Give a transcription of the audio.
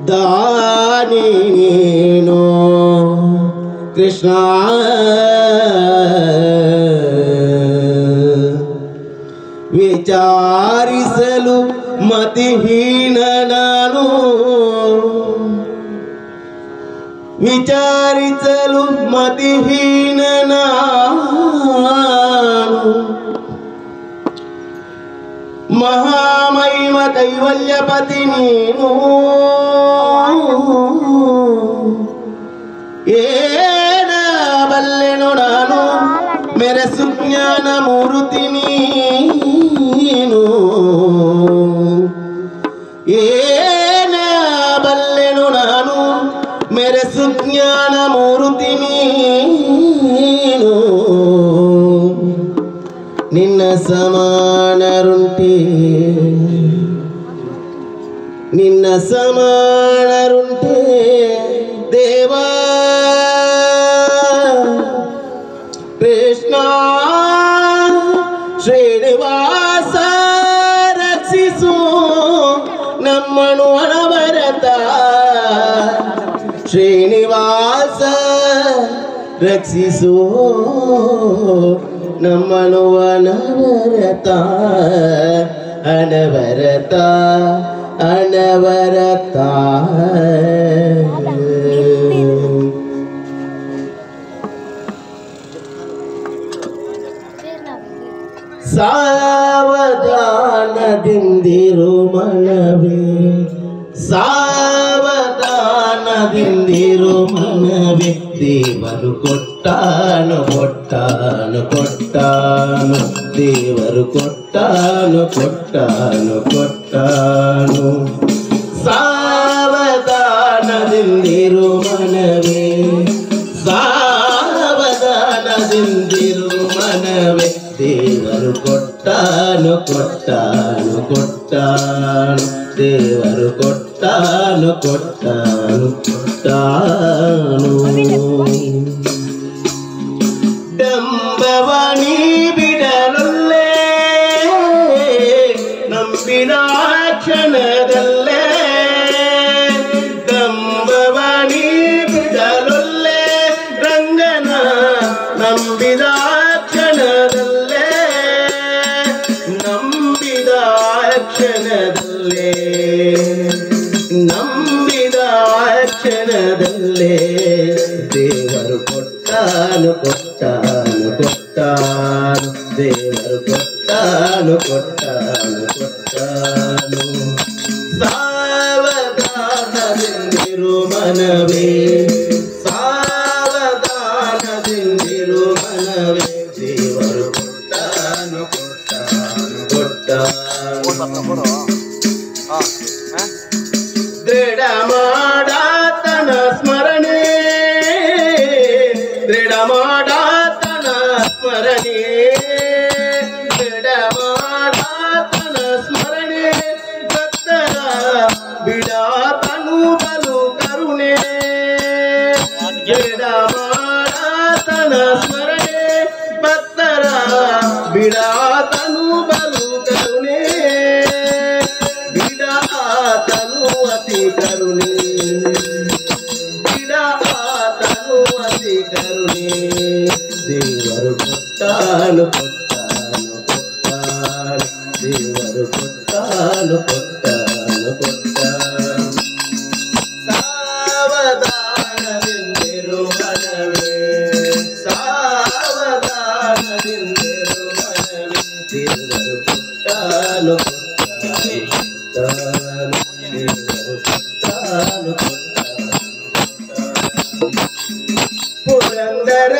ದಾನಿ ನೀನು ಕೃಷ್ಣ ವಿಚಾರಿಸಲು ಮತಿಹೀನ ನಾನು ವಿಚಾರಿಸಲು ಮತಿಹೀನ ನಾನು ಮಹಾಮಹಿಮ ಕೈವಲ್ಯಪತಿ ನೀನು ಏನ ಬಲ್ಲೆನು ನಾನು ಮೆರೆಸು ಜ್ಞಾನ ಮೂರ್ತಿ ನೀನು ಏನ ಬಲ್ಲೆನು ನಾನು ಮೆರೆಸು ಜ್ಞಾನ ಮೂರ್ತಿ ನೀನು ನಿನ್ನ ಸಮಾನರುಂಟೆ ನಿನ್ನ ಸಮಾನರುಂಟೆ ದೇವಾ ಕೃಷ್ಣ ಶ್ರೀನಿವಾಸ ರಕ್ಷಿಸು ನಮ್ಮನು ಅನವರತ ಶ್ರೀನಿವಾಸ ರಕ್ಷಿಸು ನಮ್ಮನು ಅನವರತ ಅನವರತ ಅನವರತ ಸಾವಧಾನದಿಂದಿರು ಮನವೇ ಸಾವಧಾನದಿಂದಿರು ಮನವೇ ದೇವರು ಕೊಟ್ಟಾನು ಕೊಟ್ಟಾನು ಕೊಟ್ಟಾನು ದೇವರು ಕೊಟ್ಟಾನು ಕೊಟ್ಟಾನು ಕೊಟ್ಟಾನು ಸಾವಧಾನದಿಂದಿರು ಮನವೇ ಸಾವಧಾನದಿಂದಿರು ಮನವೇ ದೇವರು ಕೊಟ್ಟಾನು ಕೊಟ್ಟಾನು ಕೊಟ್ಟಾನು ದೇವರು ಕೊಟ್ಟಾನು ಕೊಟ್ಟಾನು ಕೊಟ್ಟಾನು ಡಂಬವನಿ ಬಿಡಲೊಲ್ಲೆ ನಂಬಿದ ಕ್ಷಣದಲ್ಲೇ ಡಂಬವನಿ ಬಿಡಲೊಲ್ಲೆ ರಂಗನ ನಂಬಿದ ಕ್ಷಣದಲ್ಲೇ ನಂಬಿದ ಕ್ಷಣದಲ್ಲೇ ನಂಬಿದ ಕ್ಷಣದಲ್ಲೇ ದೇವರು ಕೊಟ್ಟಾನು ಕೊಟ್ಟಾನು ಕೊಟ್ಟಾನು ದೇವರು ಕೊಟ್ಟಾನು ಕೊಟ್ಟಾನು ಕೊಟ್ಟಾನು ಸಾವಧಾನದಿಂದಿರು ಮನವೇ ಸಾವಧಾನದಿಂದಿರು ಮನವೇ ದೇವರು ಕೊಟ್ಟಾನು ಕೊಟ್ಟಾನು ಕೊಟ್ಟಾನು ದೃಢ ಮಾಡಾತನ ಸ್ಮರಣೆ ದೃಢ ಮಾಡಾತನ ಸ್ಮರಣೆ ದೃಢ ಮಾಡಾತನ ಸ್ಮರಣೆ ಭಕ್ತರ ಬಿಡಾತನು ಬಲು ಕರುಣೆ ದೃಢ ಮಾಡಾತನ ಸ್ಮರಣೆ ಭಕ್ತರ ಬಿಡಾತನು ಬಲು ಕರುಣೆ ಬಿಡಾತನು ಅತಿ ಕರುಣೆ ಬಿಡಾತನು ಅತಿ ಕರುಣೆ ದೇವರು ಕೊಟ್ಟಾನು ಕೊಟ್ಟಾನು ಕೊಟ್ಟಾನು ದೇವರು ಕೊಟ್ಟಾನು ಕೊಟ್ಟಾನು ಕೊಟ್ಟಾನು ಸಾವಧಾನದಿಂದಿರು ಮನವೇ ಸಾವಧಾನದಿಂದಿರು ಮನವೇ ದೇವರು ಕೊಟ್ಟಾನು ಕೊಟ್ಟಾನು ಕೊಟ್ಟಾನು ದೇವರು ಕೊಟ್ಟಾನು ಕೊಟ್ಟಾನು ಪುರಂದರ